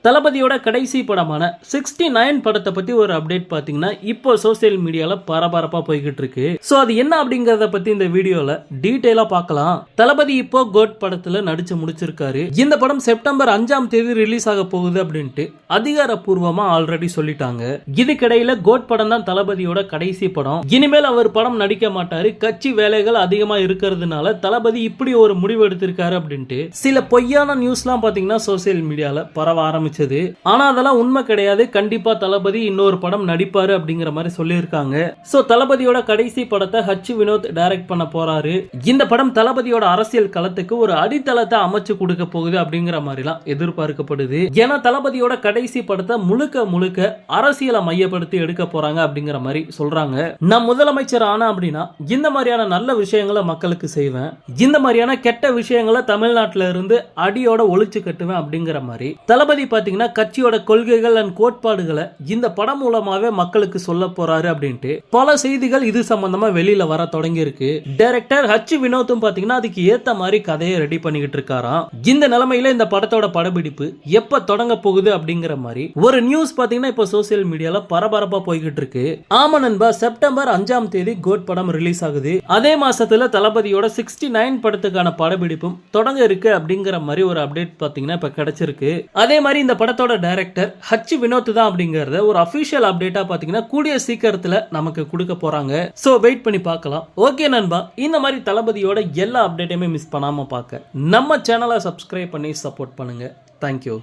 தளபதியோட கடைசி படமான 69 படத்தை பத்தி ஒரு அப்டேட் பாத்தீங்கன்னா இப்போ சோசியல் மீடியால பரபரப்பா போய்கிட்டு இருக்கு. சோ அது என்ன அப்படிங்கறத பத்தி இந்த வீடியோல டீடைலா பார்க்கலாம். தளபதி இப்போ கோட் படத்துல நடிச்சு முடிச்சிருக்காரு. இந்த படம் செப்டம்பர் 5ஆம் தேதி ரிலீஸ் ஆக போகுது அப்படின்ட்டு அதிகாரப்பூர்வமா ஆல்ரெடி சொல்லிட்டாங்க. இதுக்கிடையில கோட் படம் தான் தளபதியோட கடைசி படம். இனிமேல் அவர் படம் நடிக்க மாட்டாரு. கட்சி வேலைகள் அதிகமா இருக்கிறதுனால தளபதி இப்படி ஒரு முடிவு எடுத்திருக்காரு அப்படின்ட்டு சில பொய்யான நியூஸ்லாம் பாத்தீங்கன்னா சோசியல் மீடியால பரவ ஆரம்பிச்சது. ஆனா அதெல்லாம் உண்மை கிடையாது. கண்டிப்பா தளபதி இன்னொரு படம் நடிப்பாரு அப்படிங்கிற மாதிரி சொல்லியிருக்காங்க. சோ தளபதியோட கடைசி படத்தை ஹச் வினோத் டைரக்ட் பண்ண போறாரு. இந்த படம் தளபதியோட அரசியல் களத்துக்கு ஒரு அடித்தளத்தை அமைச்சு கொடுக்க போகுது அப்படிங்கிற மாதிரிலாம் எதிர்பார்க்கப்படுது. ஏன்னா தளபதியோட கடைசி படத்தை முழுக்க முழுக்க அரசியலை மையப்படுத்தி எடுக்க போறாங்க அப்படிங்கிற மாதிரி சொல்றாங்க. நான் முதலமைச்சர் ஆனா அப்படின்னா இந்த மாதிரியான நல்ல விஷயங்களை மக்களுக்கு செய்வேன், இந்த மாதிரியான கெட்ட விஷயங்களை தமிழ்நாட்டில இருந்து அடியோட ஒழிச்சு கட்டுவேன் அப்படிங்கிற மாதிரி தளபதி பாத்தீங்கன்னா கட்சியோட கொள்கைகள் அண்ட் கோட்பாடுகளை இந்த படம் மூலமாவே மக்களுக்கு சொல்ல போறாரு அப்படின்ட்டு பல செய்திகள் இது சம்பந்தமா வெளியில வர தொடங்கி இருக்கு. டைரக்டர் ஹச் வினோத்தும் பாத்தீங்கன்னா அதுக்கு ஏத்த மாதிரி கதையை ரெடி பண்ணிக்கிட்டு இருக்காராம். இந்த நிலைமையில இந்த படத்தோட படப்பிடிப்பு எப்ப தொடங்க போகுது அப்படிங்கிற மாதிரி ஒரு நியூஸ் பாத்தீங்கன்னா இப்ப சோசியல் மீடியால பரபரப்பா போய்கிட்டு இருக்கு. ஆமா நண்பா, செப்டம்பர் 5ஆம் தேதி கோட் படம் ரிலீஸ் ஆகுது. அதே மாசத்துல தளபதியோட 69 படத்துக்கான படப்பிடிப்பும் தொடங்க இருக்கு அப்படிங்கிற மாதிரி ஒரு அப்டேட் பாத்தீங்கன்னா இப்ப கிடைச்சிருக்கு. அதே மாதிரி இந்த படத்தோட டைரக்டர் ஹச் வினோத் தான் அப்படிங்கறத ஒரு அபிஷியல் அப்டேட்டா பாத்தீங்கன்னா கூடிய சீக்கிரத்துல நமக்கு கொடுக்க போறாங்க. சோ வெயிட் பண்ணி பார்க்கலாம். ஓகே நண்பா, இந்த மாதிரி தளபதியோட எல்லா அப்டேட்டையுமே மிஸ் பண்ணாம பார்க்க நம்ம சேனலை சப்ஸ்கிரைப் பண்ணி சப்போர்ட் பண்ணுங்க. தேங்க்யூ.